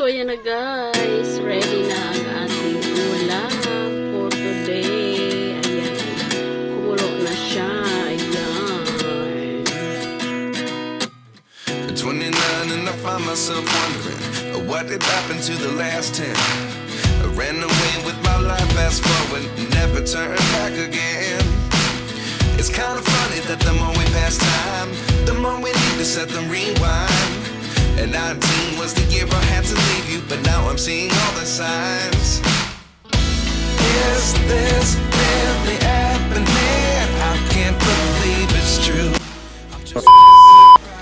So, ayan na guys. Ready na ang ating ulam for today. Ayan. Kumulo na siya. Ayan. At 29 and I find myself wondering what did happen to the last 10. I ran away with my life, fast forward, never turn back again. It's kind of funny that the more we pass time, the more we need to set the rewind. And 19 was the year I had to leave you, but now I'm seeing all the signs. Is this really happening? I can't believe it's true.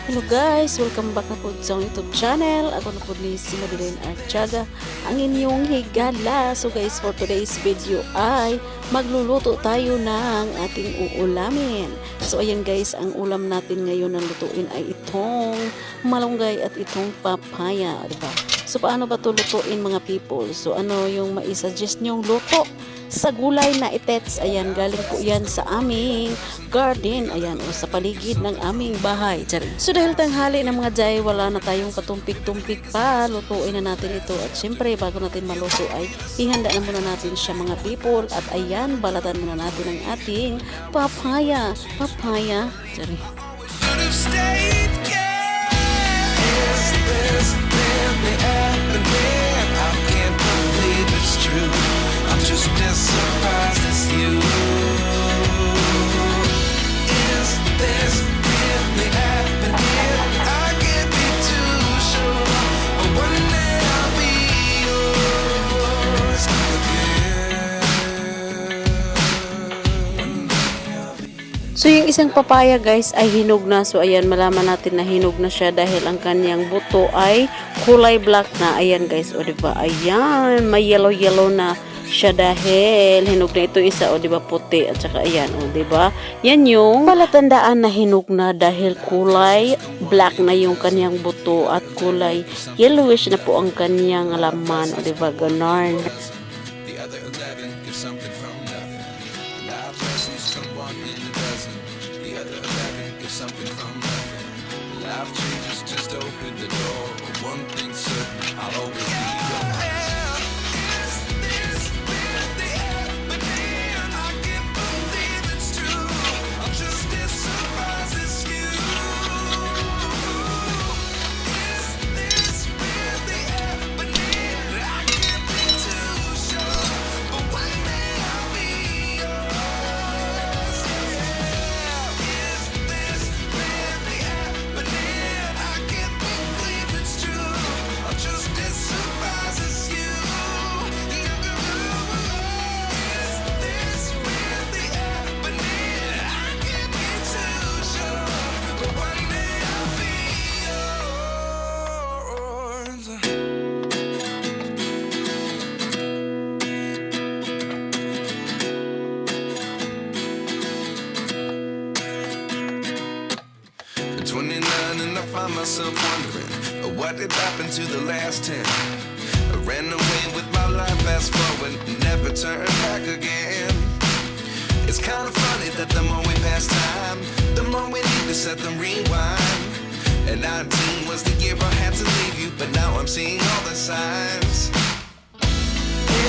Hello guys! Welcome back na po sa YouTube channel. Ako na po ni si Madeline Artiaga, ang inyong higala. So guys, for today's video ay magluluto tayo ng ating uulamin. So ayan guys, ang ulam natin ngayon na lutuin ay itong malunggay at itong papaya, diba? So paano ba ito lutuin mga people? So ano yung maisuggest nyong luto sa gulay na itets? Ayan, galing po yan sa aming garden. Ayan, o sa paligid ng aming bahay. So dahil tanghali ng mga jay, wala na tayong katumpik-tumpik pa. Lutuin na natin ito. At syempre, bago natin maluto ay ihanda na muna natin siya mga people. At ayan, balatan muna natin ang ating papaya. Papaya. Sorry. Just as surprised as you. Is this really happening? I can't be too sure, but one day I'll be yours again. So yung isang papaya guys ay hinog na. So ayan, malaman natin na hinog na siya dahil ang kanyang buto ay kulay black na. Ayan guys, o diba? Ayan, may yellow na siya dahil hinog na ito isa, o diba, puti at saka ayan, o diba, yan yung palatandaan na hinog na dahil kulay black na yung kanyang buto at kulay yellowish na po ang kanyang laman, o diba, ganon. The other 11 give something from nothing. Life lessons come one in a dozen. The other 11 give something from nothing. Life changes, just open the door. One thing's certain, I'll always be yours. And I find myself wondering what did happen to the last 10. I ran away with my life, fast forward, never turn back again. It's kind of funny that the more we pass time, the more we need to set the rewind. And 19 was the year I had to leave you, but now I'm seeing all the signs.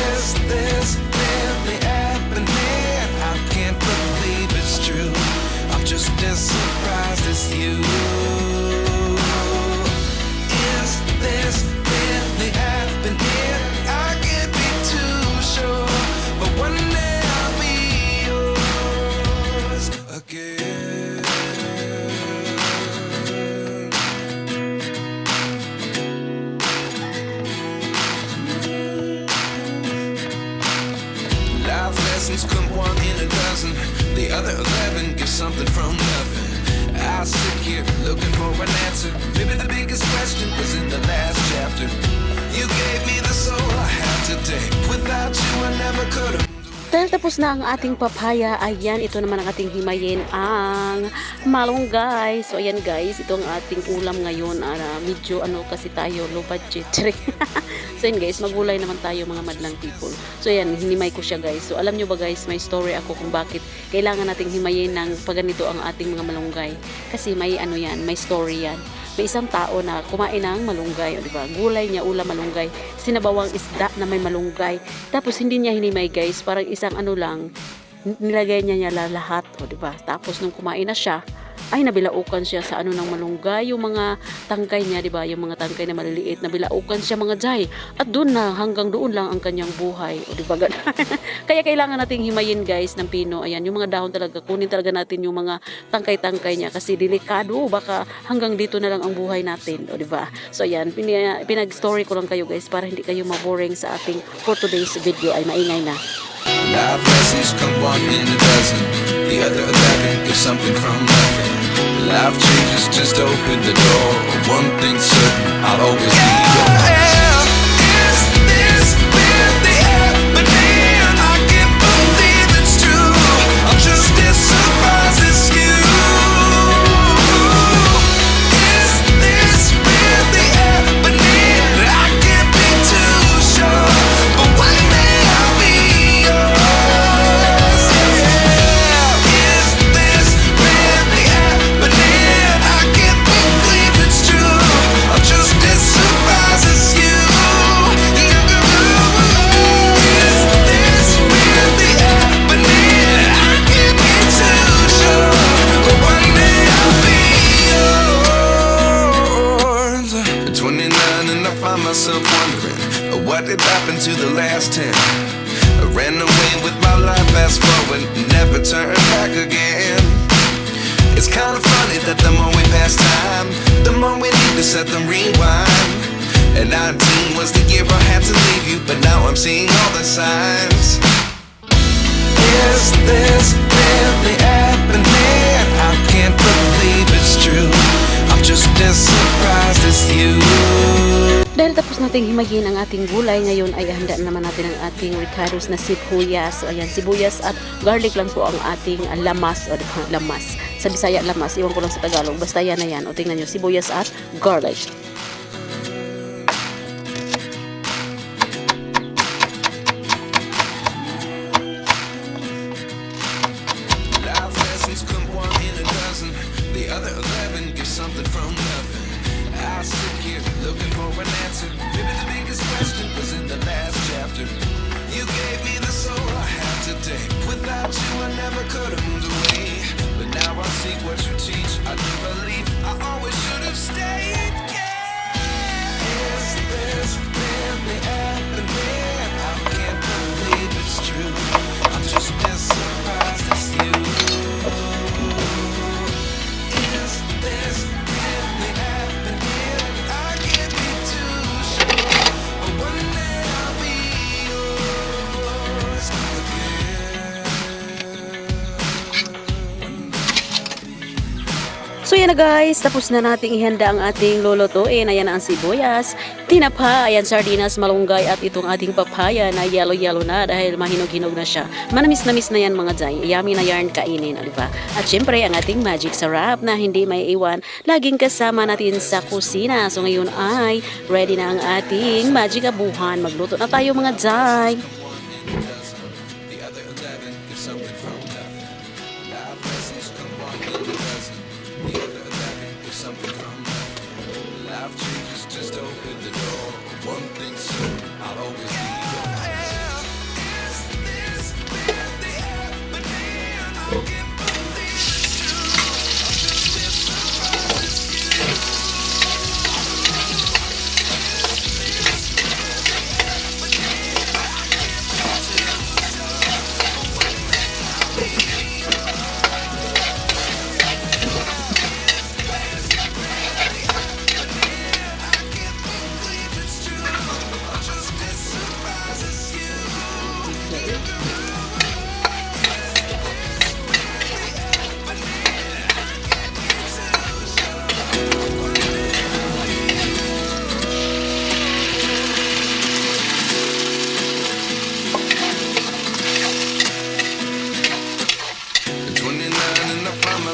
Is this really happening? I can't believe it's true. I'm just as surprised as you. Is this really happening? I can't be too sure, but one day I'll be yours again. Life lessons come one in a dozen. The other 11 give something from nothing. I sit here looking for an answer. Maybe the biggest question was in the last chapter. You gave me the soul I have today. Without you I never could have. Dahil tapos na ang ating papaya, ayan, ito naman ang ating himayin, ang malunggay. So ayan guys, ito ang ating ulam ngayon. Medyo kasi tayo, low budget. So yun guys, magulay naman tayo mga madlang people. So ayan, hinimay ko siya guys. So alam nyo ba guys, may story ako kung bakit kailangan nating himayin ng paganito ang ating mga malunggay. Kasi may may story yan. may isang tao na kumain ng malunggay, di ba? Gulay niya, ulam malunggay, sinabawang isda na may malunggay. Tapos hindi niya hinimay guys, parang isang ano lang, nilagay niya lahat, o di ba? Tapos nung kumain na siya, ay nabilaukan siya sa ano ng malunggay, yung mga tangkay niya, di ba? Yung mga tangkay na maliliit, nabilaukan siya mga jay. At doon na, hanggang doon lang ang kanyang buhay. O di ba? Kaya kailangan nating himayin guys ng pino. Ayan, yung mga dahon talaga, kunin talaga natin yung mga tangkay-tangkay niya kasi delikado, baka hanggang dito na lang ang buhay natin. O di ba? So ayan, pinag-story ko lang kayo guys para hindi kayo maboring sa ating for today's video. Ay maingay na. Life lessons come one in a dozen. The other 11 is something from nothing. Life changes, just open the door. One thing's certain, I'll always be yours. Is this really happening? I can't believe it's true. I'm just as surprised as you. Is this really happening? I can't be too sure, but one day I'll be yours. Is this really happening? I can't believe it's true. I'm just as surprised as you. Is this really happening? I can't be too sure, but one day I'll be yours. At 29 and I find myself wondering what did happen to the last 10. I ran away with my life, fast forward, never turn back again. It's kind of funny that the more we pass time, the more we need to set the rewind. And 19 was the year I had to leave you, but now I'm seeing all the signs. Is this really happening? I can't believe it's true. I'm just as surprised as you. Dahil tapos nating himayin ang ating gulay, ngayon ay handa naman natin ang ating ricados na sibuyas. So ayan, sibuyas at garlic lang po ang ating lamas, o lamas. Sa Bisaya lamas, iwan ko lang sa Tagalog. Basta yan na yan. O tingnan nyo, sibuyas at garlic. Life lessons come one in a dozen. The other 11 give something from nothing. I sit here looking for an answer. Maybe the biggest question was in the last chapter. You gave me the soul I have today. Without you I never could have moved away. But now I see what you teach. I do believe I always should have stayed. Yeah. Is this really happening? I can't believe it's true. I'm just as surprised as you. Is this really happening? I can't be too sure, but one day I'll be yours again. So yan na guys, tapos na nating ihanda ang ating lulutuin. Ayan na ang sibuyas, tinapa, ayan sardinas, malunggay at itong ating papaya na yellow na dahil mahinog-hinog na siya. Manamis-namis na yan mga jay, yummy na yarn kainin, diba? At syempre ang ating magic sarap na hindi may iwan, laging kasama natin sa kusina. So ngayon ay ready na ang ating magic abuhan. Magluto na tayo mga jay. The other 11 give something from nothing. Life lessons come one in a dozen. The other 11 give something from nothing. Life changes, just open the door. One thing's certain, I'll always be yours. Is this really happening? I can't believe it's true. I'm just as surprised as you.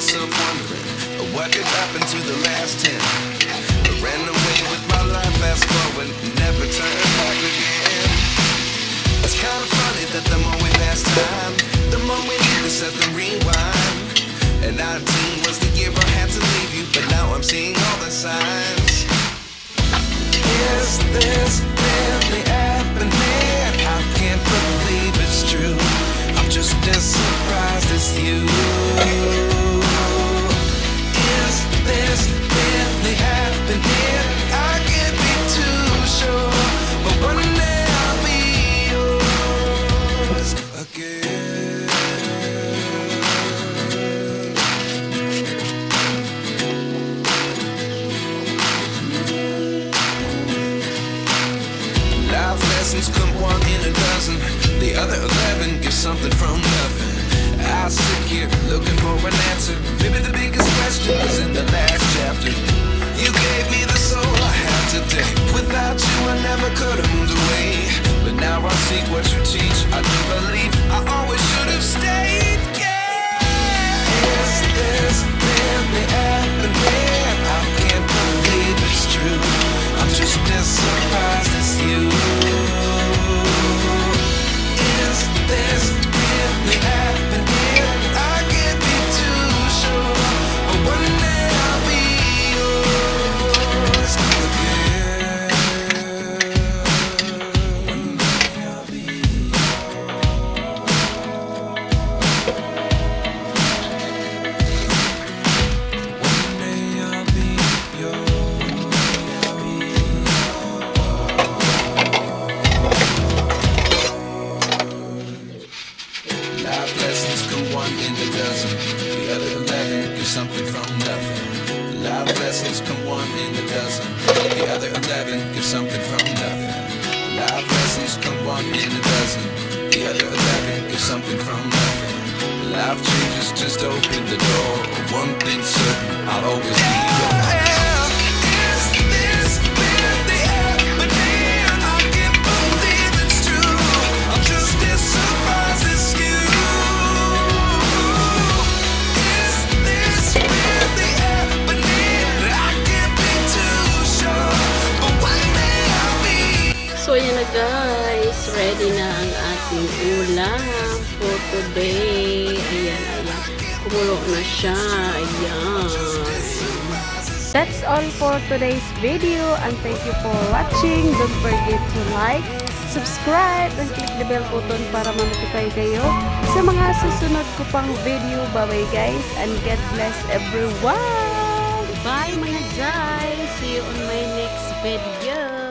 myself wondering what did happen to the last 10. I ran away with my life, fast forward, never turn back again. It's kind of funny that the more we pass time, the more we need to set the rewind. And 19 was the year I had to leave you, but now I'm seeing all the signs. Is this really happening? I can't believe it's true. I'm just as surprised as you. Is this really happening? I can't be too sure, but one day I'll be yours again. Life lessons come one in a dozen. The other 11 get something from nothing. I sit here looking for an answer. Maybe the biggest question was in the last chapter. You gave me the soul I have today. Without you I never could have moved away. But now I see what you teach. I do believe I always should have stayed. Yeah. Is this really happening? I can't believe it's true. I'm just as surprised as you. Is this really happening? I can't be too sure, but one day I'll be yours again. One day I'll be One day I'll be Life lessons come one in a dozen. The other 11 get something from nothing. Life lessons come one in a dozen. The other 11 get something from nothing. Life lessons come one in a dozen. The other 11 get something from nothing. Life changes just open the door. One thing's certain, I'll always be yours. Is this really happening? I can't believe it's true. I'm just as surprised as you. Is this really happening? I can't be too sure, but one day I'll be. So yan na guys, ready na ang ating ulam for today. Ayan, ayan. Kumulo na siya. Ayan. That's all for today's video and thank you for watching. Don't forget to like, subscribe, and click the bell button para ma-notify kayo sa mga susunod ko pang video. Bye-bye guys and God bless everyone! Bye mga guys! See you on my next video!